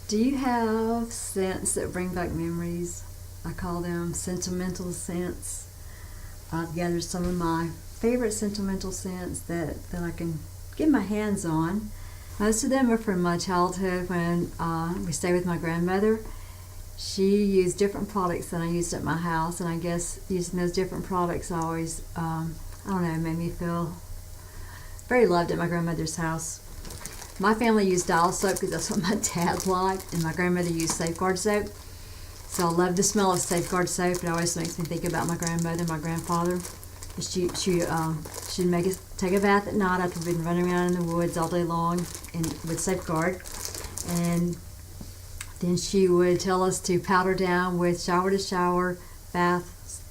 Do you have scents that bring back memories? I call them sentimental scents. I've gathered some of my favorite sentimental scents that I can get my hands on. Most of them are from my childhood when we stayed with my grandmother. She used different products than I used at my house, and I guess using those different products always, I don't know, made me feel very loved at my grandmother's house. My family used dial soap because that's what my dad liked, and my grandmother used Safeguard soap. So I love the smell of Safeguard soap. It always makes me think about my grandmother and my grandfather. She'd make us take a bath at night after we'd been running around in the woods all day long and with Safeguard. And then she would tell us to powder down with shower to shower bath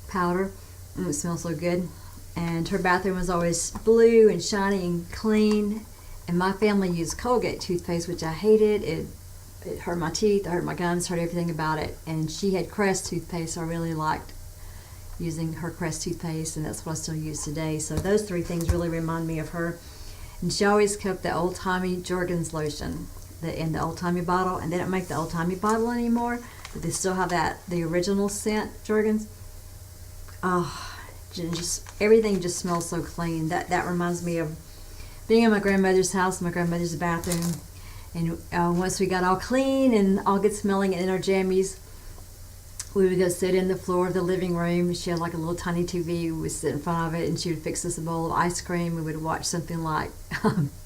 powder. It smells so good. And her bathroom was always blue and shiny and clean. And my family used Colgate toothpaste, which I hated. It hurt my teeth, it hurt my gums, hurt everything about it. And she had Crest toothpaste, so I really liked using her Crest toothpaste, and that's what I still use today. So those three things really remind me of her. And she always kept the old-timey Jergens lotion in the old-timey bottle, and they don't make the old-timey bottle anymore, but they still have the original scent Jergens. Oh, just everything just smells so clean. That reminds me of being in my grandmother's house, my grandmother's bathroom. And once we got all clean and all good smelling in our jammies, we would go sit in the floor of the living room. She had like a little tiny TV. We would sit in front of it, and she would fix us a bowl of ice cream. We would watch something like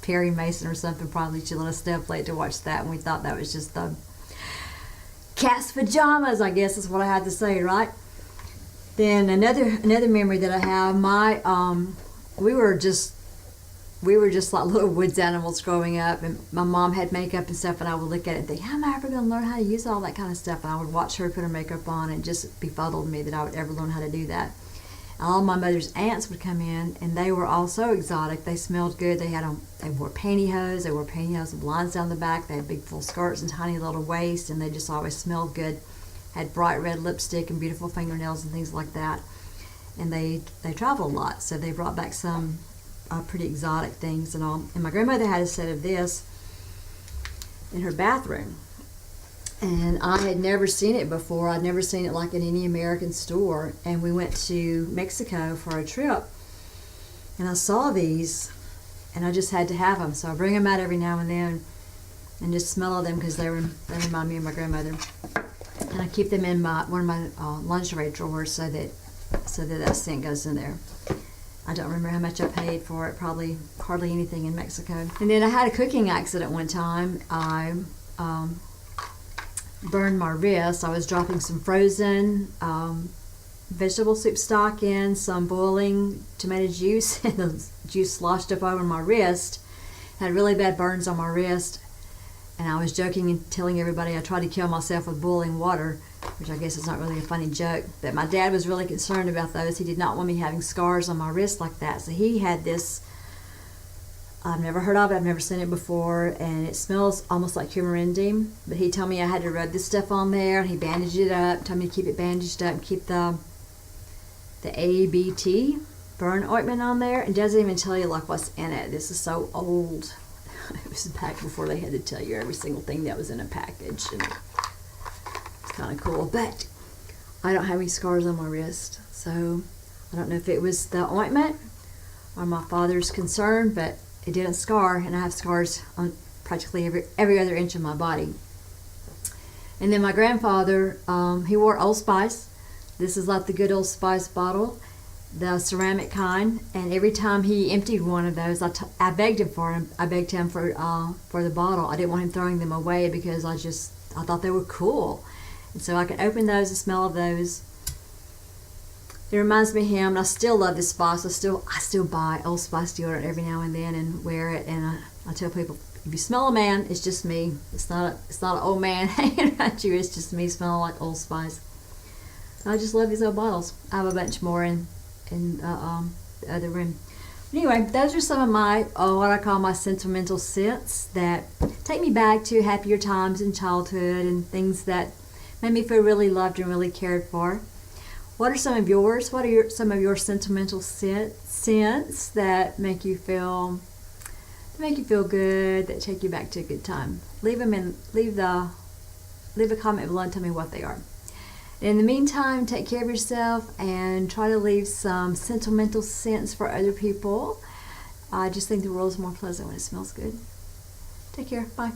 Perry Mason or something. Probably she let us stay up late to watch that, and we thought that was just the cat's pajamas, I guess is what I had to say, right? Then another memory that I have, we were just like little woods animals growing up, and my mom had makeup and stuff, and I would look at it and think, how am I ever going to learn how to use all that kind of stuff? And I would watch her put her makeup on, and just befuddled me that I would ever learn how to do that. And all my mother's aunts would come in, and they were all so exotic. They smelled good. They wore pantyhose. They wore pantyhose with lines down the back. They had big full skirts and tiny little waists, and they just always smelled good. Had bright red lipstick and beautiful fingernails and things like that. And they traveled a lot, so they brought back some pretty exotic things and all. And my grandmother had a set of this in her bathroom, and I had never seen it before. I'd never seen it like in any American store. And we went to Mexico for a trip, and I saw these, and I just had to have them. So I bring them out every now and then and just smell of them because they remind me of my grandmother. And I keep them in one of my lingerie drawers so that scent goes in there. I don't remember how much I paid for it, probably hardly anything in Mexico. And then I had a cooking accident one time. I burned my wrist. I was dropping some frozen vegetable soup stock in, some boiling tomato juice, and the juice sloshed up over my wrist. I had really bad burns on my wrist, and I was joking and telling everybody I tried to kill myself with boiling water, which I guess is not really a funny joke. But my dad was really concerned about those. He did not want me having scars on my wrist like that. So he had this, I've never heard of it, I've never seen it before, and it smells almost like coumarin. But he told me I had to rub this stuff on there, and he bandaged it up, told me to keep it bandaged up, and keep the ABT burn ointment on there. It doesn't even tell you like what's in it. This is so old. It was back before they had to tell you every single thing that was in a package, and it's kind of cool. But I don't have any scars on my wrist, so I don't know if it was the ointment or my father's concern, but it didn't scar, and I have scars on practically every other inch of my body. And then my grandfather, he wore Old Spice. This is like the good Old Spice bottle, the ceramic kind, and every time he emptied one of those, I begged him for him. I begged him for the bottle. I didn't want him throwing them away because I thought they were cool, and so I could open those and smell of those. It reminds me of him, and I still love this spice. I still buy Old Spice deodorant every now and then and wear it. And I tell people, if you smell a man, it's just me. It's not an old man hanging around you. It's just me smelling like Old Spice. I just love these old bottles. I have a bunch more in the other room. Anyway, those are some of my what I call my sentimental scents that take me back to happier times in childhood and things that made me feel really loved and really cared for. What are some of yours? What are some of your sentimental scents that make you feel make you feel good, that take you back to a good time. Leave a comment below and tell me what they are. In the meantime, take care of yourself and try to leave some sentimental scents for other people. I just think the world is more pleasant when it smells good. Take care. Bye.